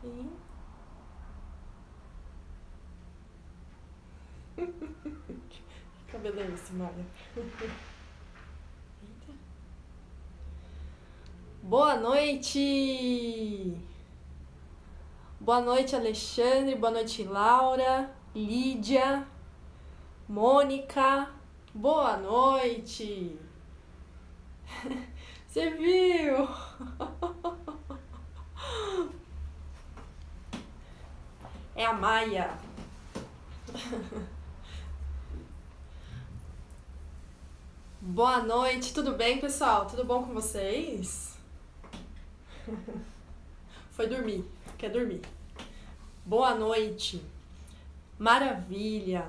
E... Que cabelo é esse, Maria? Eita. Boa noite! Boa noite, Alexandre. Boa noite, Laura, Lídia, Mônica. Boa noite! Você viu? É a Maia. Boa noite, tudo bem, pessoal? Tudo bom com vocês? Foi dormir, quer dormir. Boa noite. Maravilha.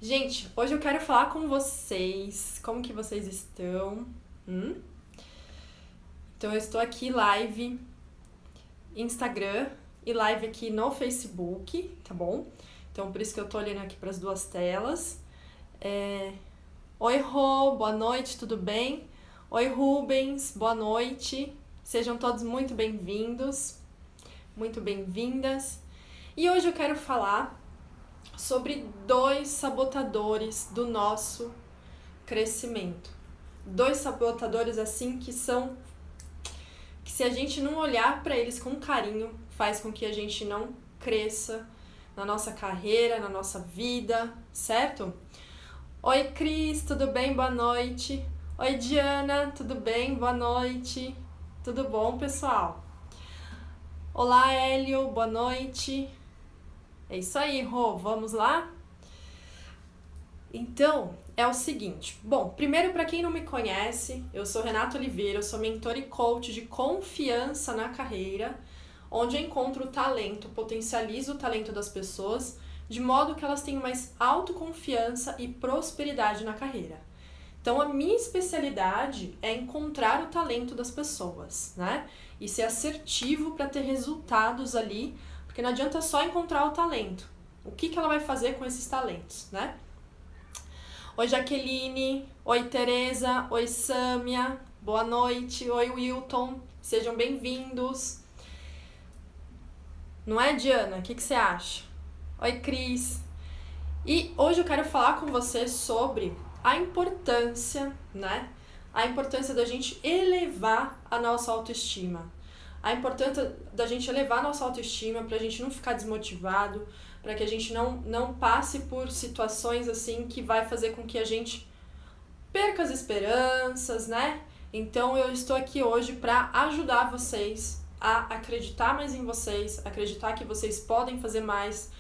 Gente, hoje eu quero falar com vocês. Como que vocês estão? Então eu estou aqui live Instagram e live aqui no Facebook, tá bom? Então por isso que eu tô olhando aqui para as duas telas. Oi, Rô, boa noite, tudo bem? Oi, Rubens, boa noite. Sejam todos muito bem-vindos, muito bem-vindas. E hoje eu quero falar sobre 2 sabotadores do nosso crescimento. 2 sabotadores assim que se a gente não olhar para eles com carinho, faz com que a gente não cresça na nossa carreira, na nossa vida, certo? Oi, Cris, tudo bem? Boa noite. Oi, Diana, tudo bem? Boa noite. Tudo bom, pessoal? Olá, Hélio, boa noite. É isso aí, Rô, vamos lá? Então, é o seguinte. Bom, primeiro, para quem não me conhece, eu sou Renata Oliveira, eu sou mentora e coach de confiança na carreira, onde eu encontro o talento, potencializo o talento das pessoas, de modo que elas tenham mais autoconfiança e prosperidade na carreira. Então, a minha especialidade é encontrar o talento das pessoas, né? E ser assertivo para ter resultados ali, porque não adianta só encontrar o talento. O que ela vai fazer com esses talentos, né? Oi, Jaqueline. Oi, Tereza. Oi, Sâmia. Boa noite. Oi, Wilton. Sejam bem-vindos. Não é, Diana? O que você acha? Oi, Cris. E hoje eu quero falar com você sobre a importância, né? A importância da gente elevar a nossa autoestima. A importância da gente elevar a nossa autoestima pra gente não ficar desmotivado, para que a gente não passe por situações assim que vai fazer com que a gente perca as esperanças, né? Então eu estou aqui hoje para ajudar vocês a acreditar mais em vocês, acreditar que vocês podem fazer mais,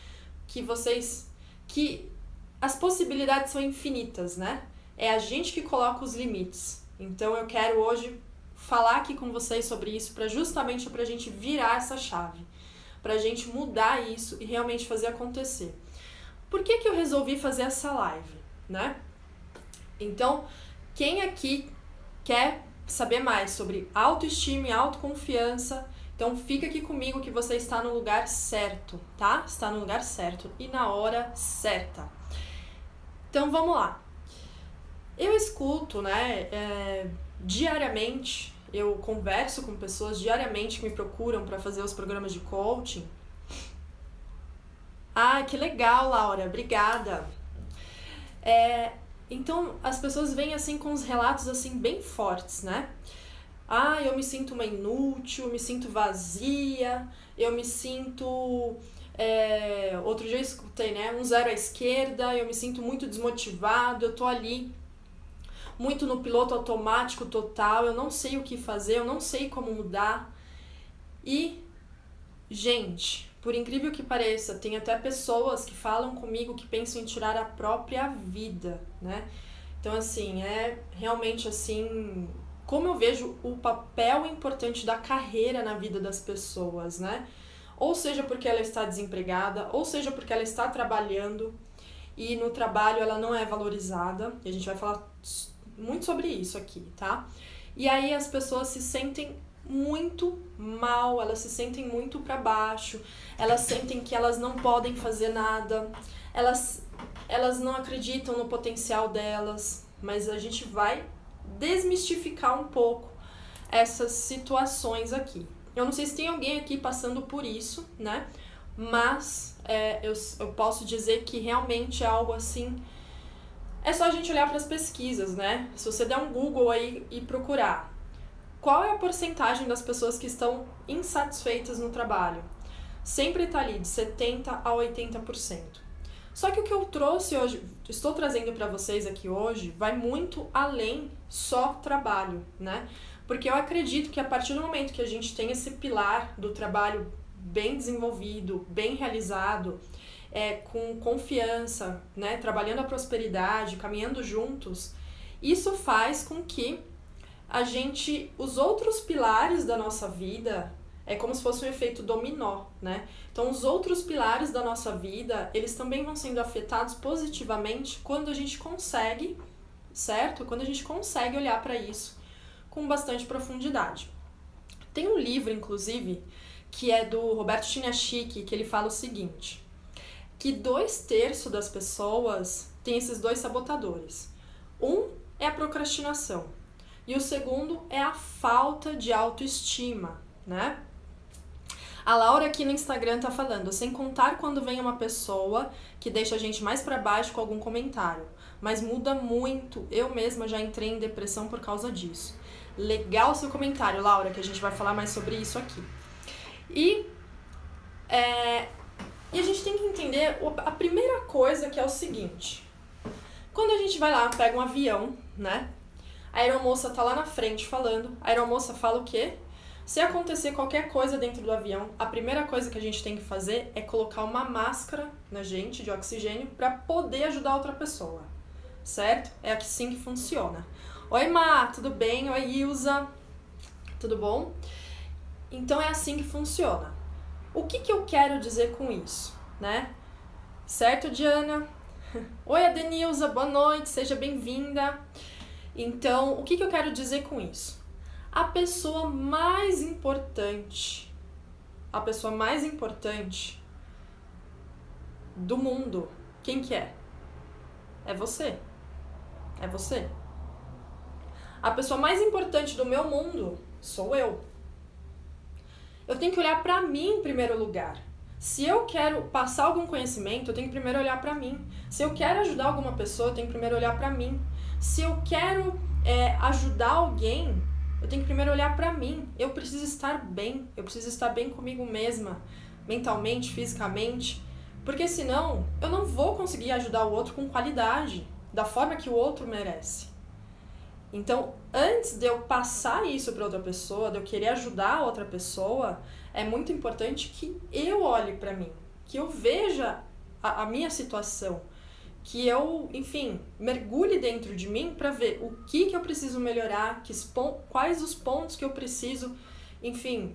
que as possibilidades são infinitas, né? É a gente que coloca os limites. Então eu quero hoje falar aqui com vocês sobre isso justamente pra gente virar essa chave, pra gente mudar isso e realmente fazer acontecer. Por que eu resolvi fazer essa live, né? Então, quem aqui quer saber mais sobre autoestima e autoconfiança, então fica aqui comigo que você está no lugar certo, tá? Está no lugar certo e na hora certa. Então vamos lá. Eu escuto, né, diariamente, eu converso com pessoas diariamente que me procuram para fazer os programas de coaching. Ah, que legal, Laura, obrigada. Então as pessoas vêm assim com uns relatos assim bem fortes, né? Ah, eu me sinto uma inútil, eu me sinto vazia, eu me sinto... outro dia eu escutei, né? Um 0 à esquerda, eu me sinto muito desmotivado, eu tô ali muito no piloto automático total, eu não sei o que fazer, eu não sei como mudar. E, gente, por incrível que pareça, tem até pessoas que falam comigo que pensam em tirar a própria vida, né? Então, assim, é realmente assim... Como eu vejo o papel importante da carreira na vida das pessoas, né? Ou seja porque ela está desempregada, ou seja porque ela está trabalhando e no trabalho ela não é valorizada. E a gente vai falar muito sobre isso aqui, tá? E aí as pessoas se sentem muito mal, elas se sentem muito pra baixo, elas sentem que elas não podem fazer nada, elas não acreditam no potencial delas, mas a gente vai desmistificar um pouco essas situações aqui. Eu não sei se tem alguém aqui passando por isso, né? Mas eu posso dizer que realmente é algo assim. É só a gente olhar para as pesquisas, né? Se você der um Google aí e procurar qual é a porcentagem das pessoas que estão insatisfeitas no trabalho, sempre está ali de 70% a 80%. Só que o que eu trouxe hoje, estou trazendo para vocês aqui hoje, vai muito além só trabalho, né? Porque eu acredito que a partir do momento que a gente tem esse pilar do trabalho bem desenvolvido, bem realizado, com confiança, né? Trabalhando a prosperidade, caminhando juntos, isso faz com que os outros pilares da nossa vida, é como se fosse um efeito dominó, né? Então, os outros pilares da nossa vida, eles também vão sendo afetados positivamente quando a gente consegue, certo? Quando a gente consegue olhar para isso com bastante profundidade. Tem um livro, inclusive, que é do Roberto Chiniachiki, que ele fala o seguinte, que 2/3 das pessoas têm esses dois sabotadores. Um é a procrastinação e o segundo é a falta de autoestima, né? A Laura aqui no Instagram tá falando, sem contar quando vem uma pessoa que deixa a gente mais pra baixo com algum comentário, mas muda muito, eu mesma já entrei em depressão por causa disso. Legal seu comentário, Laura, que a gente vai falar mais sobre isso aqui. E a gente tem que entender a primeira coisa, que é o seguinte. Quando a gente vai lá, pega um avião, né? A aeromoça tá lá na frente falando. A aeromoça fala o quê? Se acontecer qualquer coisa dentro do avião, a primeira coisa que a gente tem que fazer é colocar uma máscara na gente de oxigênio para poder ajudar outra pessoa, certo? É assim que funciona. Oi, Má, tudo bem? Oi, Ilza, tudo bom? Então é assim que funciona. O que eu quero dizer com isso, né? Certo, Diana? Oi, Adenilza, boa noite, seja bem-vinda. Então, o que eu quero dizer com isso? A pessoa mais importante do mundo, quem que é? É você. É você. A pessoa mais importante do meu mundo sou eu. Eu tenho que olhar pra mim em primeiro lugar. Se eu quero passar algum conhecimento, eu tenho que primeiro olhar pra mim. Se eu quero ajudar alguma pessoa, eu tenho que primeiro olhar pra mim. Se eu quero ajudar alguém, eu tenho que primeiro olhar pra mim. Eu preciso estar bem. Eu preciso estar bem comigo mesma, mentalmente, fisicamente. Porque senão, eu não vou conseguir ajudar o outro com qualidade, da forma que o outro merece. Então, antes de eu passar isso para outra pessoa, de eu querer ajudar a outra pessoa, é muito importante que eu olhe para mim, que eu veja a minha situação, que eu, enfim, mergulhe dentro de mim para ver o que eu preciso melhorar, quais os pontos que eu preciso, enfim,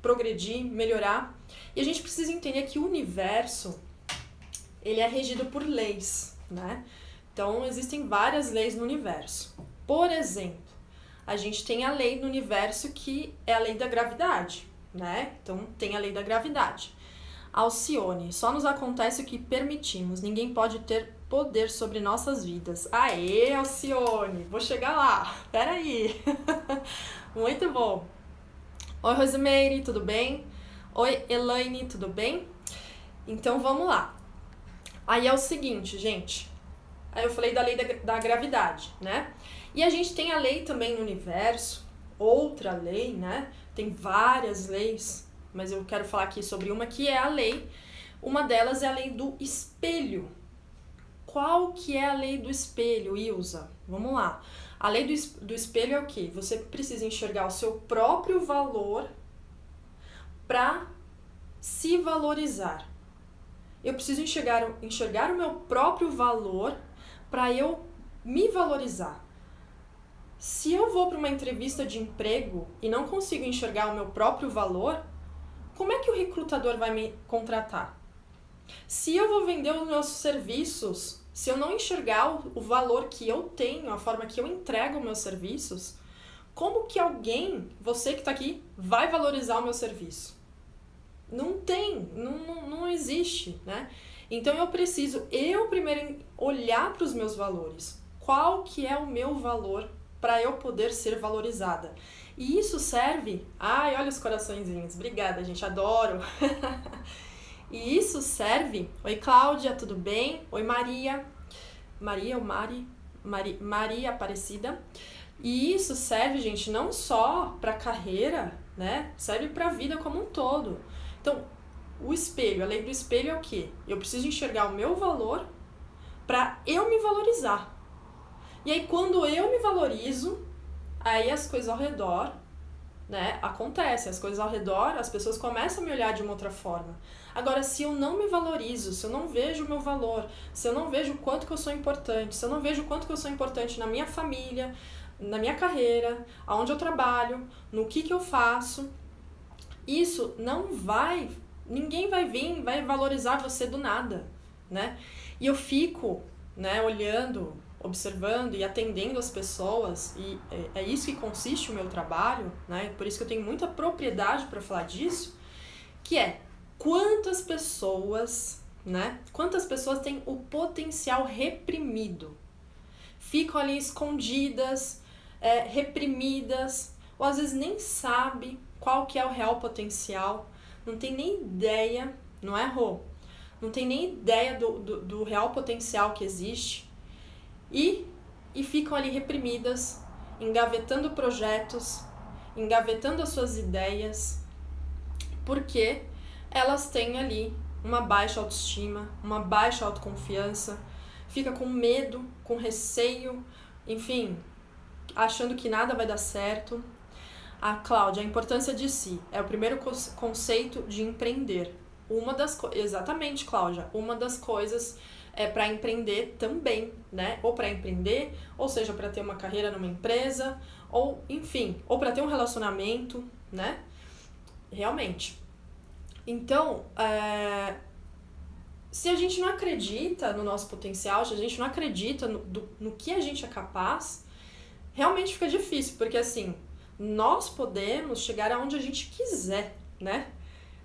progredir, melhorar. E a gente precisa entender que o universo, ele é regido por leis, né? Então, existem várias leis no universo. Por exemplo, a gente tem a lei do universo que é a lei da gravidade, né? Então, tem a lei da gravidade. Alcione, só nos acontece o que permitimos, ninguém pode ter poder sobre nossas vidas. Aê, Alcione, vou chegar lá, peraí. Muito bom. Oi, Rosemeire, tudo bem? Oi, Elaine, tudo bem? Então, vamos lá. Aí é o seguinte, gente. Aí eu falei da lei da gravidade, né? E a gente tem a lei também no universo, outra lei, né? Tem várias leis, mas eu quero falar aqui sobre uma que é a lei. Uma delas é a lei do espelho. Qual que é a lei do espelho, Ilza? Vamos lá. A lei do espelho é o quê? Você precisa enxergar o seu próprio valor para se valorizar. Eu preciso enxergar o meu próprio valor para eu me valorizar. Se eu vou para uma entrevista de emprego e não consigo enxergar o meu próprio valor, como é que o recrutador vai me contratar? Se eu vou vender os meus serviços, se eu não enxergar o valor que eu tenho, a forma que eu entrego os meus serviços, como que alguém, você que está aqui, vai valorizar o meu serviço? Não tem, não existe, né? Então eu preciso, primeiro olhar para os meus valores. Qual que é o meu valor para eu poder ser valorizada? E isso serve... Ai, olha os coraçõezinhos. Obrigada, gente. Adoro. E isso serve... Oi, Cláudia, tudo bem? Oi, Maria. Maria ou Mari? Maria Aparecida. E isso serve, gente, não só para carreira, né? Serve para a vida como um todo. Então, o espelho, a lei do espelho é o quê? Eu preciso enxergar o meu valor para eu me valorizar. E aí, quando eu me valorizo, aí as coisas ao redor, né, acontecem. As coisas ao redor, as pessoas começam a me olhar de uma outra forma. Agora, se eu não me valorizo, se eu não vejo o meu valor, se eu não vejo o quanto que eu sou importante, se eu não vejo o quanto que eu sou importante na minha família, na minha carreira, aonde eu trabalho, no que eu faço, isso não vai... Ninguém vai vir, vai valorizar você do nada, né? E eu fico, né, olhando, observando e atendendo as pessoas, e é isso que consiste o meu trabalho, né? Por isso que eu tenho muita propriedade para falar disso, que é quantas pessoas, né? Quantas pessoas têm o potencial reprimido, ficam ali escondidas, reprimidas, ou às vezes nem sabe qual que é o real potencial, não tem nem ideia, não é, Rô? Não tem nem ideia do real potencial que existe e ficam ali reprimidas, engavetando projetos, engavetando as suas ideias, porque elas têm ali uma baixa autoestima, uma baixa autoconfiança, fica com medo, com receio, enfim, achando que nada vai dar certo. A Cláudia, a importância de si é o primeiro conceito de empreender. Exatamente, Cláudia, uma das coisas é para empreender também, né? Ou para empreender, ou seja, para ter uma carreira numa empresa, ou enfim, ou para ter um relacionamento, né? Realmente. Então, se a gente não acredita no nosso potencial, se a gente não acredita no que a gente é capaz, realmente fica difícil, porque assim, nós podemos chegar aonde a gente quiser, né?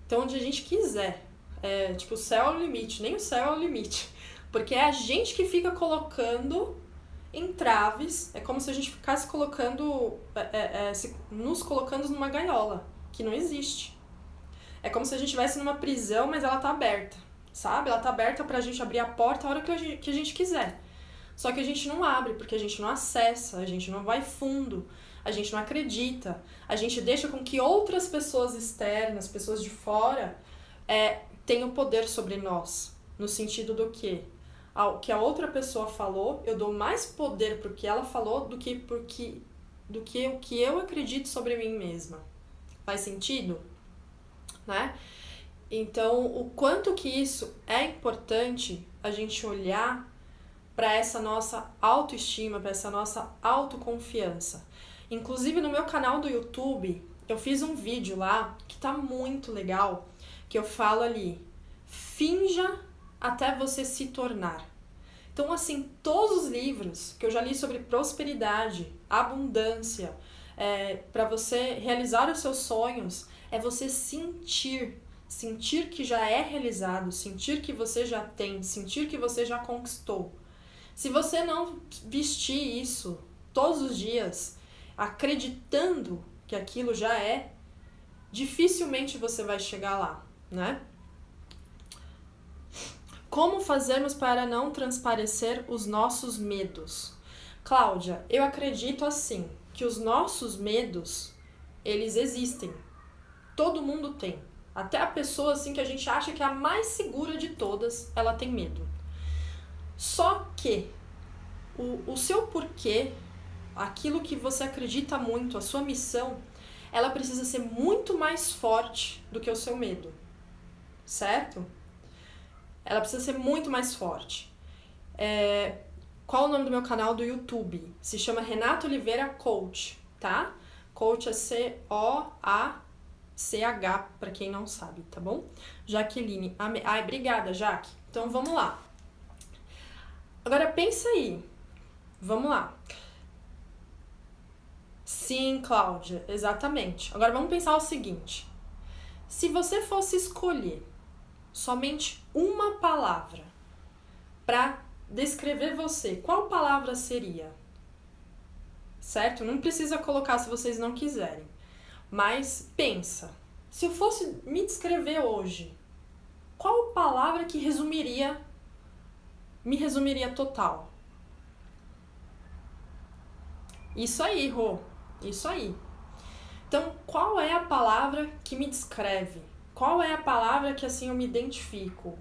Então, onde a gente quiser. Tipo, o céu é o limite, nem o céu é o limite. Porque é a gente que fica colocando entraves, é como se a gente ficasse colocando, nos colocando numa gaiola, que não existe. É como se a gente estivesse numa prisão, mas ela tá aberta, sabe? Ela tá aberta pra gente abrir a porta a hora que a gente quiser. Só que a gente não abre, porque a gente não acessa, a gente não vai fundo, a gente não acredita, a gente deixa com que outras pessoas externas, pessoas de fora, tenham poder sobre nós, no sentido do quê? O que a outra pessoa falou, eu dou mais poder pro que ela falou do que o que eu acredito sobre mim mesma. Faz sentido? Né? Então, o quanto que isso é importante a gente olhar para essa nossa autoestima, para essa nossa autoconfiança. Inclusive no meu canal do YouTube, eu fiz um vídeo lá que tá muito legal, que eu falo ali, finja até você se tornar. Então, assim, todos os livros que eu já li sobre prosperidade, abundância, para você realizar os seus sonhos, é você sentir que já é realizado, sentir que você já tem, sentir que você já conquistou. Se você não vestir isso todos os dias, acreditando que aquilo já é, dificilmente você vai chegar lá, né? Como fazermos para não transparecer os nossos medos? Cláudia, eu acredito assim, que os nossos medos, eles existem. Todo mundo tem. Até a pessoa assim que a gente acha que é a mais segura de todas, ela tem medo. Só que o seu porquê, aquilo que você acredita muito, a sua missão, ela precisa ser muito mais forte do que o seu medo, certo? Ela precisa ser muito mais forte. Qual o nome do meu canal do YouTube? Se chama Renata Oliveira Coach, tá? Coach é C-O-A-C-H, pra quem não sabe, tá bom? Jaqueline, ai, obrigada, Jaque. Então, vamos lá. Agora, pensa aí. Vamos lá. Sim, Cláudia, exatamente. Agora, vamos pensar o seguinte. Se você fosse escolher somente uma palavra para descrever você, qual palavra seria? certo? Não precisa colocar se vocês não quiserem. Mas pensa, se eu fosse me descrever hoje, qual palavra que me resumiria total? Isso aí, Rô, isso aí. Então, qual é a palavra que me descreve? Qual é a palavra que assim eu me identifico?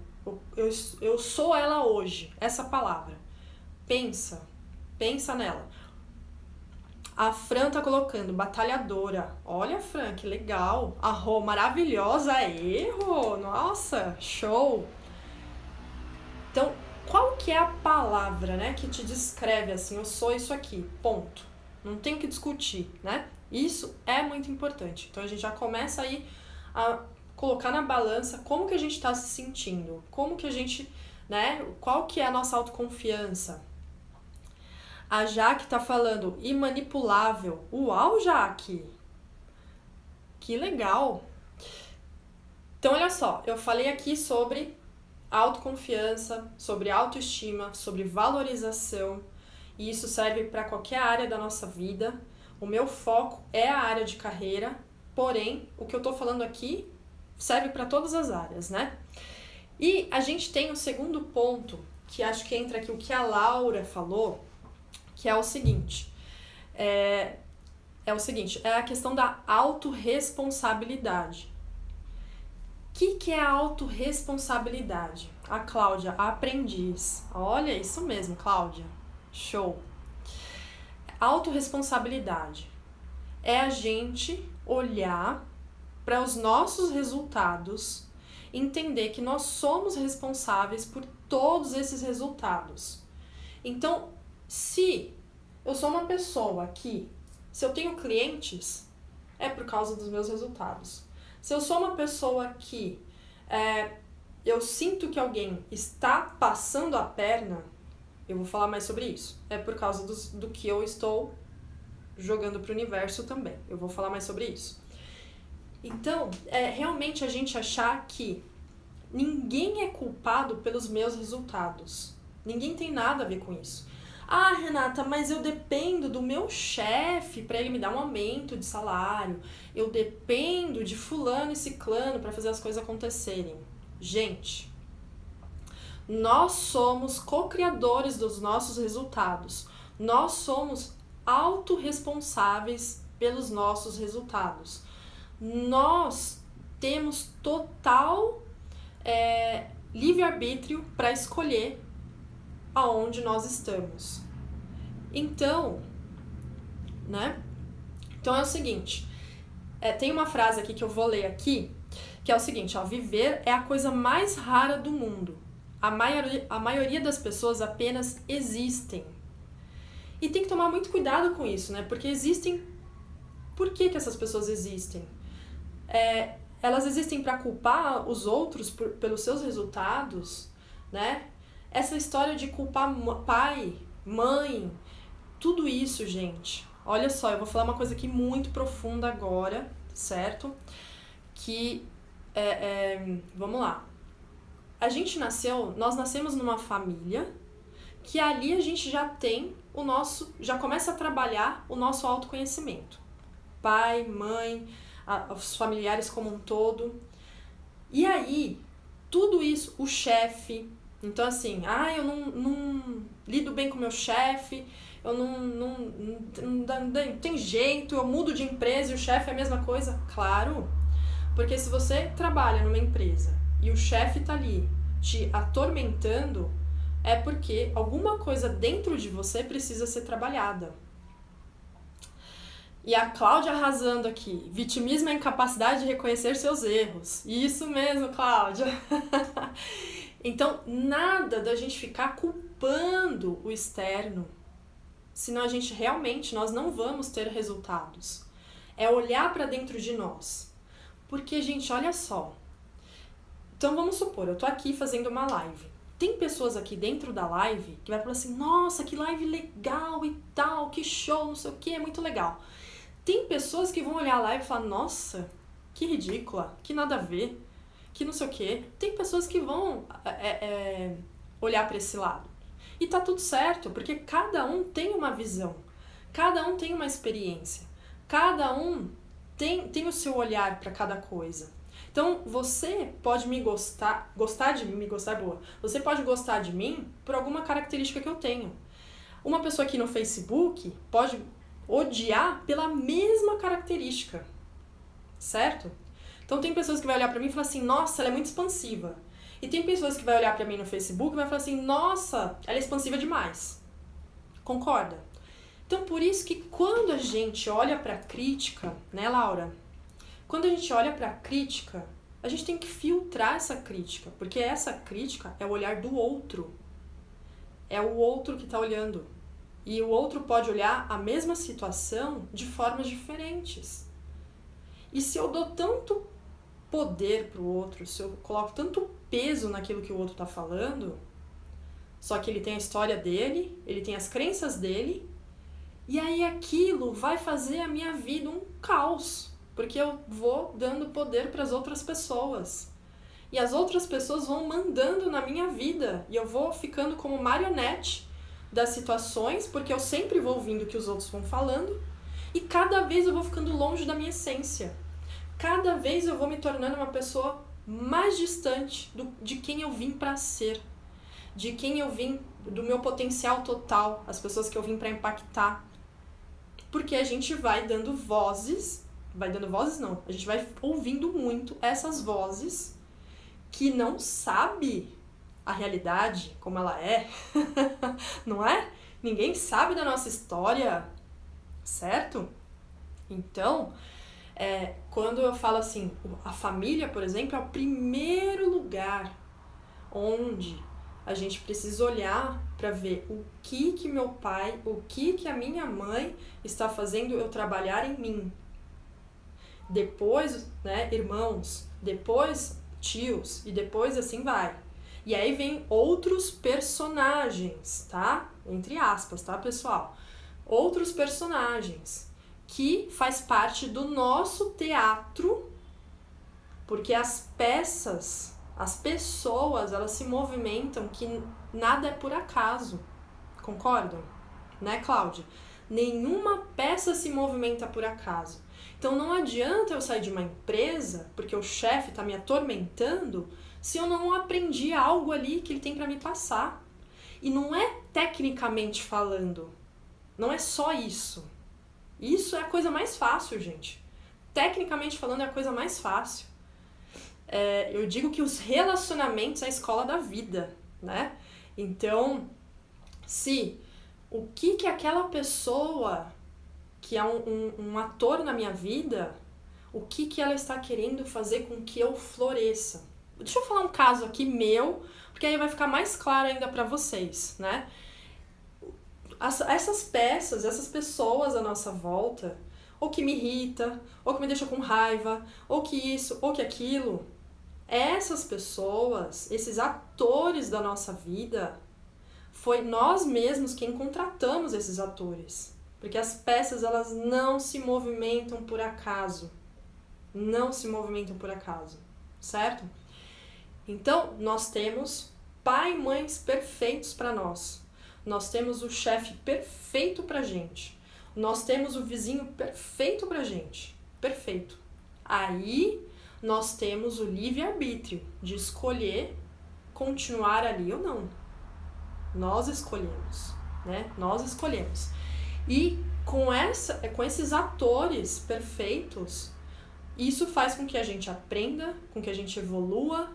Eu sou ela hoje, essa palavra. Pensa nela. A Fran tá colocando batalhadora. Olha, Fran, que legal. A Rô, maravilhosa. Rô, nossa, show. Então, qual que é a palavra, né, que te descreve assim, eu sou isso aqui, ponto. Não tem o que discutir, né? Isso é muito importante. Então, a gente já começa aí a colocar na balança como que a gente está se sentindo, como que a gente, né, qual que é a nossa autoconfiança. A Jaque tá falando imanipulável. Uau, Jaque! Que legal! Então, olha só, eu falei aqui sobre autoconfiança, sobre autoestima, sobre valorização, e isso serve para qualquer área da nossa vida. O meu foco é a área de carreira, porém, o que eu tô falando aqui serve para todas as áreas, né? E a gente tem o segundo ponto, que acho que entra aqui o que a Laura falou, que é o seguinte, é a questão da autorresponsabilidade. O que é a autorresponsabilidade? A Cláudia, a aprendiz. Olha, isso mesmo, Cláudia. Show. Autorresponsabilidade é a gente olhar para os nossos resultados, entender que nós somos responsáveis por todos esses resultados. Então, se eu sou uma pessoa que, se eu tenho clientes, é por causa dos meus resultados. Se eu sou uma pessoa que eu sinto que alguém está passando a perna, eu vou falar mais sobre isso. É por causa do que eu estou jogando para o universo também. Eu vou falar mais sobre isso. Então, realmente a gente achar que ninguém é culpado pelos meus resultados. Ninguém tem nada a ver com isso. Ah, Renata, mas eu dependo do meu chefe para ele me dar um aumento de salário. Eu dependo de fulano e ciclano para fazer as coisas acontecerem. Gente, nós somos co-criadores dos nossos resultados. Nós somos autorresponsáveis pelos nossos resultados. Nós temos total livre-arbítrio para escolher aonde nós estamos. Então, né? Então é o seguinte, tem uma frase aqui que eu vou ler aqui, que é o seguinte, ó, viver é a coisa mais rara do mundo. A maioria das pessoas apenas existem. E tem que tomar muito cuidado com isso, né? Porque existem... Por que essas pessoas existem? Elas existem para culpar os outros pelos seus resultados, né? Essa história de culpar pai, mãe, tudo isso, gente. Olha só, eu vou falar uma coisa aqui muito profunda agora, certo? Que, vamos lá. Nós nascemos numa família que ali a gente já tem já começa a trabalhar o nosso autoconhecimento. Pai, mãe, os familiares como um todo. E aí, tudo isso, o chefe... Então, assim, eu não lido bem com meu chefe, eu não tem jeito, eu mudo de empresa e o chefe é a mesma coisa. Claro, porque se você trabalha numa empresa e o chefe tá ali te atormentando, é porque alguma coisa dentro de você precisa ser trabalhada. E a Cláudia arrasando aqui, vitimismo é a incapacidade de reconhecer seus erros. Isso mesmo, Cláudia. Então, nada da gente ficar culpando o externo, senão nós não vamos ter resultados. É olhar para dentro de nós. Porque, gente, olha só. Então, vamos supor, eu tô aqui fazendo uma live. Tem pessoas aqui dentro da live que vai falar assim, nossa, que live legal e tal, que show, não sei o que, é muito legal. Tem pessoas que vão olhar a live e falar, nossa, que ridícula, que nada a ver. Que não sei o quê. Tem pessoas que vão olhar para esse lado. E tá tudo certo, porque cada um tem uma visão. Cada um tem uma experiência. Cada um tem o seu olhar para cada coisa. Então, você pode gostar de mim, boa. Você pode gostar de mim por alguma característica que eu tenho. Uma pessoa aqui no Facebook pode odiar pela mesma característica, certo? Então, tem pessoas que vão olhar pra mim e falar assim, nossa, ela é muito expansiva. E tem pessoas que vão olhar pra mim no Facebook e vai falar assim, nossa, ela é expansiva demais. Concorda? Então, por isso que quando a gente olha pra crítica, né, Laura? Quando a gente olha para a crítica, a gente tem que filtrar essa crítica, porque essa crítica é o olhar do outro. É o outro que está olhando. E o outro pode olhar a mesma situação de formas diferentes. E se eu dou tanto poder para o outro, se eu coloco tanto peso naquilo que o outro está falando, só que ele tem a história dele, ele tem as crenças dele, e aí aquilo vai fazer a minha vida um caos. Porque eu vou dando poder para as outras pessoas. E as outras pessoas vão mandando na minha vida. E eu vou ficando como marionete das situações, porque eu sempre vou ouvindo o que os outros vão falando. E cada vez eu vou ficando longe da minha essência. Cada vez eu vou me tornando uma pessoa mais distante de quem eu vim para ser. De quem eu vim, do meu potencial total. As pessoas que eu vim para impactar. Porque a gente vai dando vozes... a gente vai ouvindo muito essas vozes que não sabe a realidade como ela é, não é? Ninguém sabe da nossa história, certo? Então, quando eu falo assim, a família, por exemplo, é o primeiro lugar onde a gente precisa olhar para ver o que meu pai, o que a minha mãe está fazendo eu trabalhar em mim. Depois, né, irmãos, depois tios, e depois assim vai. E aí vem outros personagens, tá? Entre aspas, tá, pessoal? Outros personagens que faz parte do nosso teatro, porque as peças, as pessoas, elas se movimentam que nada é por acaso. Concordam? Né, Cláudia? Nenhuma peça se movimenta por acaso. Então não adianta eu sair de uma empresa, porque o chefe está me atormentando, se eu não aprendi algo ali que ele tem para me passar. E não é tecnicamente falando, não é só isso. Isso é a coisa mais fácil, gente. Tecnicamente falando é a coisa mais fácil. Eu digo que os relacionamentos é a escola da vida, né? Então, se o que aquela pessoa... que é um ator na minha vida, o que ela está querendo fazer com que eu floresça. Deixa eu falar um caso aqui meu, porque aí vai ficar mais claro ainda para vocês, né? Essas peças, essas pessoas à nossa volta, ou que me irrita, ou que me deixa com raiva, ou que isso, ou que aquilo, essas pessoas, esses atores da nossa vida, foi nós mesmos quem contratamos esses atores. Porque as peças, elas não se movimentam por acaso. Não se movimentam por acaso, certo? Então, nós temos pai e mães perfeitos para nós. Nós temos o chefe perfeito pra gente. Nós temos o vizinho perfeito pra gente. Perfeito. Aí, nós temos o livre-arbítrio de escolher continuar ali ou não. Nós escolhemos, né? Nós escolhemos. E com esses atores perfeitos, isso faz com que a gente aprenda, com que a gente evolua.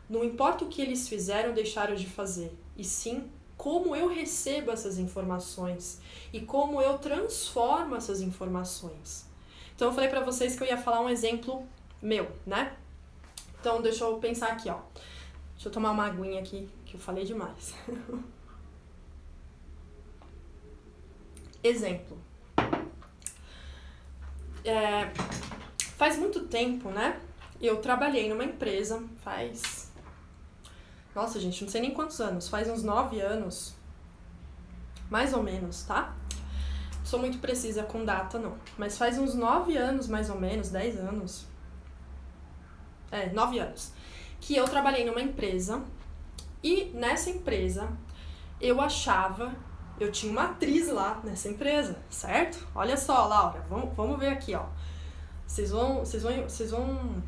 Não importa o que eles fizeram ou deixaram de fazer, e sim como eu recebo essas informações e como eu transformo essas informações. Então eu falei pra vocês que eu ia falar um exemplo meu, né? Então deixa eu pensar aqui, ó. Deixa eu tomar uma aguinha aqui, que eu falei demais. Exemplo. Faz muito tempo, né? Eu trabalhei numa empresa, nossa, gente, não sei nem quantos anos. Faz uns 9 anos. Mais ou menos, tá? Não sou muito precisa com data, não. Mas faz uns 9 anos, mais ou menos, 10 anos. 9 anos. Que eu trabalhei numa empresa. E nessa empresa, eu eu tinha uma atriz lá nessa empresa, certo? Olha só, Laura, vamos ver aqui, ó. Vocês vão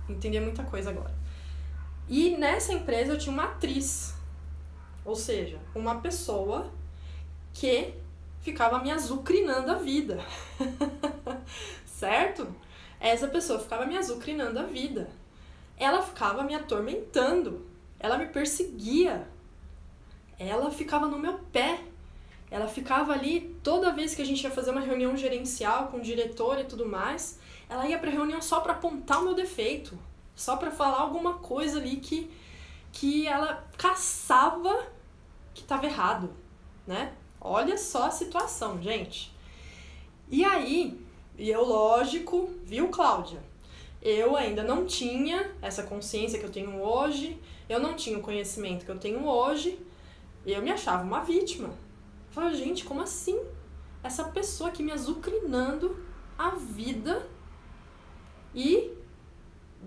entender muita coisa agora. E nessa empresa eu tinha uma atriz, ou seja, uma pessoa que ficava me azucrinando a vida, certo? Essa pessoa ficava me azucrinando a vida. Ela ficava me atormentando, ela me perseguia, ela ficava no meu pé. Ela ficava ali, toda vez que a gente ia fazer uma reunião gerencial com o diretor e tudo mais, ela ia pra reunião só pra apontar o meu defeito, só pra falar alguma coisa ali que ela caçava que tava errado, né? Olha só a situação, gente. E aí, eu, lógico, viu, Cláudia? Eu ainda não tinha essa consciência que eu tenho hoje, eu não tinha o conhecimento que eu tenho hoje, eu me achava uma vítima. Eu falava, gente, como assim? Essa pessoa aqui me azucrinando a vida e,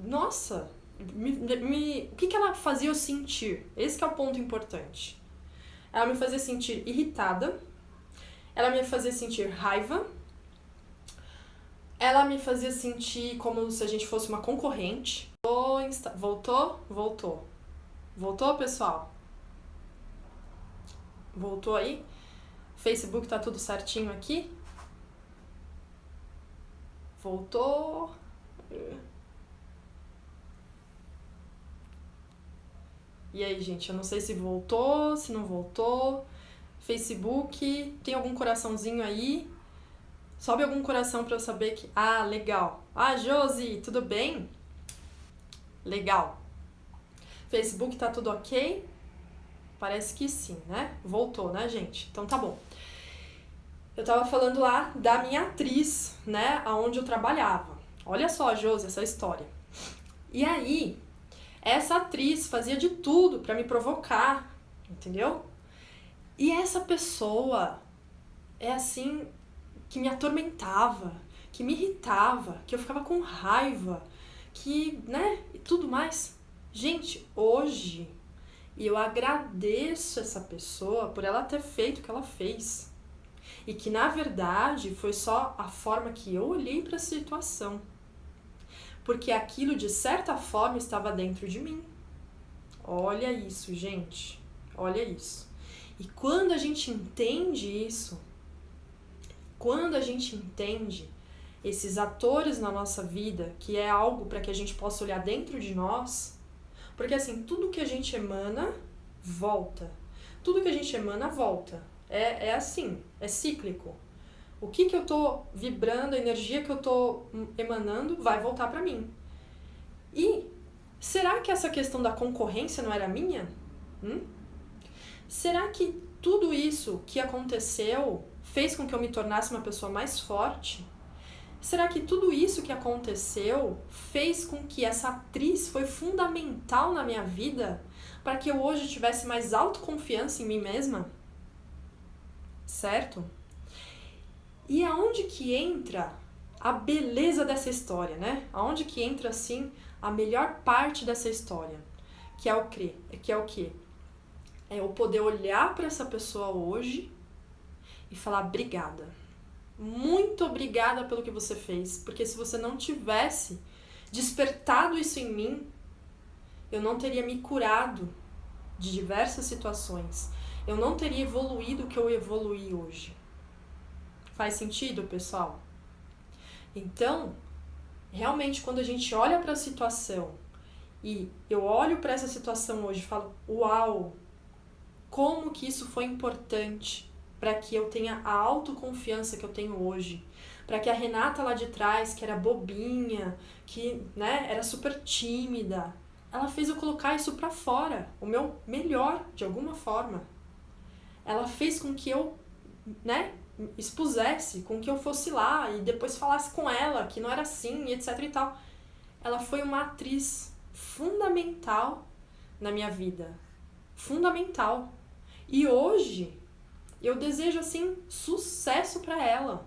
nossa, o que ela fazia eu sentir? Esse que é o ponto importante. Ela me fazia sentir irritada, ela me fazia sentir raiva, ela me fazia sentir como se a gente fosse uma concorrente. Voltou? Voltou. Voltou, pessoal? Voltou aí? Facebook tá tudo certinho aqui? Voltou? E aí, gente, eu não sei se voltou, se não voltou. Facebook, tem algum coraçãozinho aí? Sobe algum coração pra eu saber que... Ah, legal. Ah, Josi, tudo bem? Legal. Facebook tá tudo ok? Parece que sim, né? Voltou, né, gente? Então tá bom. Eu tava falando lá da minha atriz, né, aonde eu trabalhava. Olha só, Josi, essa história. E aí, essa atriz fazia de tudo pra me provocar, entendeu? E essa pessoa é assim, que me atormentava, que me irritava, que eu ficava com raiva, que, né, e tudo mais. Gente, hoje eu agradeço essa pessoa por ela ter feito o que ela fez. E que, na verdade, foi só a forma que eu olhei para a situação. Porque aquilo, de certa forma, estava dentro de mim. Olha isso, gente. Olha isso. E quando a gente entende isso, quando a gente entende esses atores na nossa vida, que é algo para que a gente possa olhar dentro de nós, porque assim, tudo que a gente emana, volta. Tudo que a gente emana, volta. É assim, é cíclico. O que eu tô vibrando, a energia que eu tô emanando, vai voltar para mim. E será que essa questão da concorrência não era minha? Será que tudo isso que aconteceu fez com que eu me tornasse uma pessoa mais forte? Será que tudo isso que aconteceu fez com que essa atriz foi fundamental na minha vida para que eu hoje tivesse mais autoconfiança em mim mesma? Certo? E aonde que entra a beleza dessa história, né? Aonde que entra, assim, a melhor parte dessa história? Que é o quê? É eu poder olhar para essa pessoa hoje e falar obrigada. Muito obrigada pelo que você fez. Porque se você não tivesse despertado isso em mim, eu não teria me curado de diversas situações. Eu não teria evoluído o que eu evoluí hoje. Faz sentido, pessoal? Então, realmente, quando a gente olha para a situação e eu olho para essa situação hoje e falo, uau, como que isso foi importante para que eu tenha a autoconfiança que eu tenho hoje, para que a Renata lá de trás, que era bobinha, que, né, era super tímida, ela fez eu colocar isso para fora, o meu melhor, de alguma forma. Ela fez com que eu, né, expusesse, com que eu fosse lá e depois falasse com ela que não era assim, e etc e tal. Ela foi uma atriz fundamental na minha vida. Fundamental. E hoje eu desejo, assim, sucesso pra ela.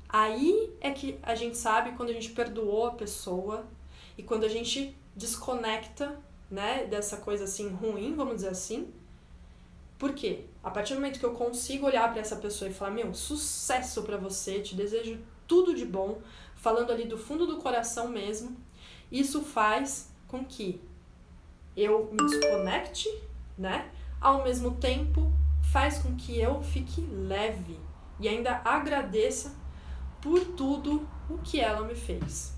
Aí é que a gente sabe quando a gente perdoou a pessoa e quando a gente desconecta, né, dessa coisa assim ruim, vamos dizer assim, Por quê? A partir do momento que eu consigo olhar para essa pessoa e falar, meu, sucesso para você, te desejo tudo de bom, falando ali do fundo do coração mesmo, isso faz com que eu me desconecte, né? Ao mesmo tempo, faz com que eu fique leve e ainda agradeça por tudo o que ela me fez.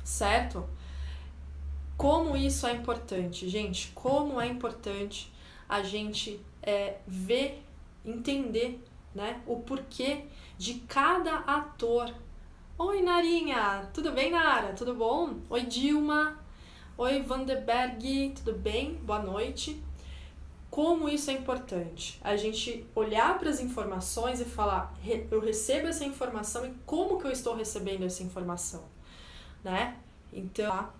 Certo? Como isso é importante, gente? Como é importante a gente ver, entender, né, o porquê de cada ator. Oi, Narinha! Tudo bem, Nara? Tudo bom? Oi, Dilma! Oi, Vanderberg! Tudo bem? Boa noite! Como isso é importante? A gente olhar para as informações e falar, eu recebo essa informação e como que eu estou recebendo essa informação, né? Então,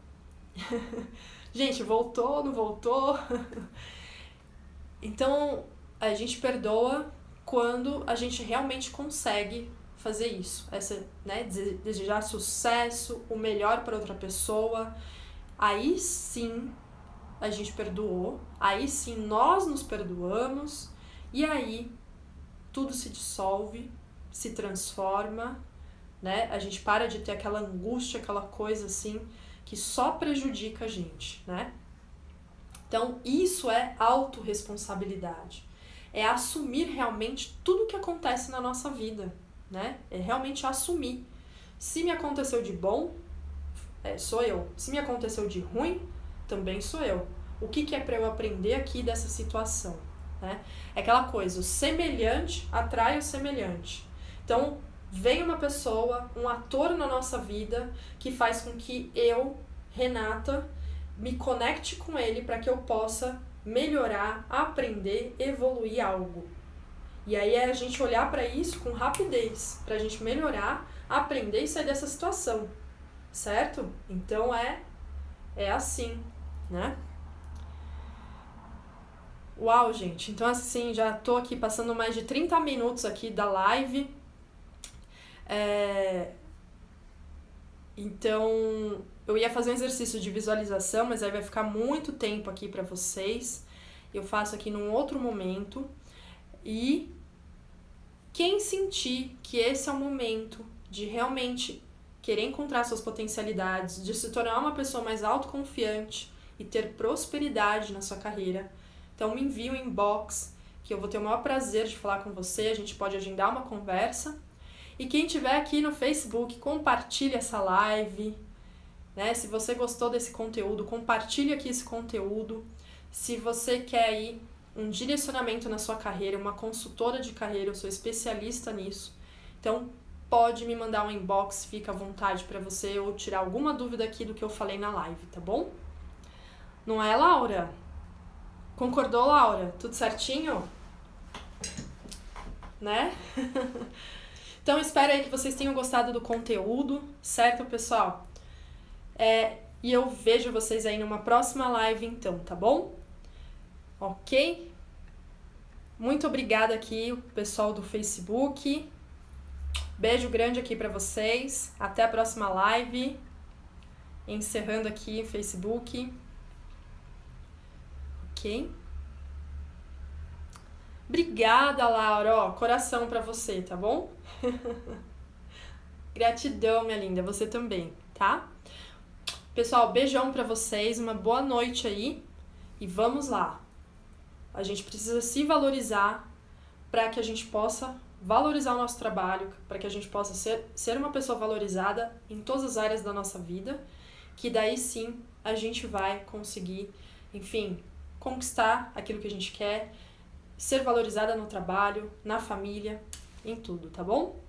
gente, voltou, não voltou? Então, a gente perdoa quando a gente realmente consegue fazer isso, né, desejar sucesso, o melhor para outra pessoa. Aí sim a gente perdoou, aí sim nós nos perdoamos e aí tudo se dissolve, se transforma, né? A gente para de ter aquela angústia, aquela coisa assim que só prejudica a gente, né? Então isso é autorresponsabilidade, é assumir realmente tudo que acontece na nossa vida, né? É realmente assumir. Se me aconteceu de bom, sou eu. Se me aconteceu de ruim, também sou eu. O que é para eu aprender aqui dessa situação, né? É aquela coisa, o semelhante atrai o semelhante. Então, vem uma pessoa, um ator na nossa vida que faz com que eu, Renata, me conecte com ele para que eu possa melhorar, aprender, evoluir algo. E aí é a gente olhar para isso com rapidez, para a gente melhorar, aprender e sair dessa situação, certo? Então é assim, né? Uau, gente, então assim, já tô aqui passando mais de 30 minutos aqui da live. Então, eu ia fazer um exercício de visualização, mas aí vai ficar muito tempo aqui para vocês. Eu faço aqui num outro momento. E quem sentir que esse é o momento de realmente querer encontrar suas potencialidades, de se tornar uma pessoa mais autoconfiante e ter prosperidade na sua carreira, então me envie um inbox, que eu vou ter o maior prazer de falar com você, a gente pode agendar uma conversa. E quem estiver aqui no Facebook, compartilhe essa live, né? Se você gostou desse conteúdo, compartilhe aqui esse conteúdo. Se você quer aí um direcionamento na sua carreira, uma consultora de carreira, eu sou especialista nisso. Então, pode me mandar um inbox, fica à vontade para você ou tirar alguma dúvida aqui do que eu falei na live, tá bom? Não é, Laura? Concordou, Laura? Tudo certinho? Né? Então, espero aí que vocês tenham gostado do conteúdo, certo, pessoal? E eu vejo vocês aí numa próxima live, então, tá bom? Ok? Muito obrigada aqui, o pessoal do Facebook. Beijo grande aqui pra vocês. Até a próxima live. Encerrando aqui o Facebook. Ok? Obrigada, Laura. Ó, coração pra você, tá bom? Gratidão, minha linda. Você também, tá? Pessoal, beijão pra vocês. Uma boa noite aí. E vamos lá. A gente precisa se valorizar para que a gente possa valorizar o nosso trabalho, para que a gente possa ser uma pessoa valorizada em todas as áreas da nossa vida, que daí sim a gente vai conseguir, enfim, conquistar aquilo que a gente quer, ser valorizada no trabalho, na família, em tudo, tá bom?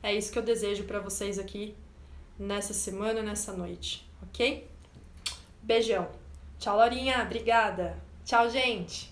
É isso que eu desejo para vocês aqui nessa semana, nessa noite, ok? Beijão. Tchau, Laurinha. Obrigada. Tchau, gente.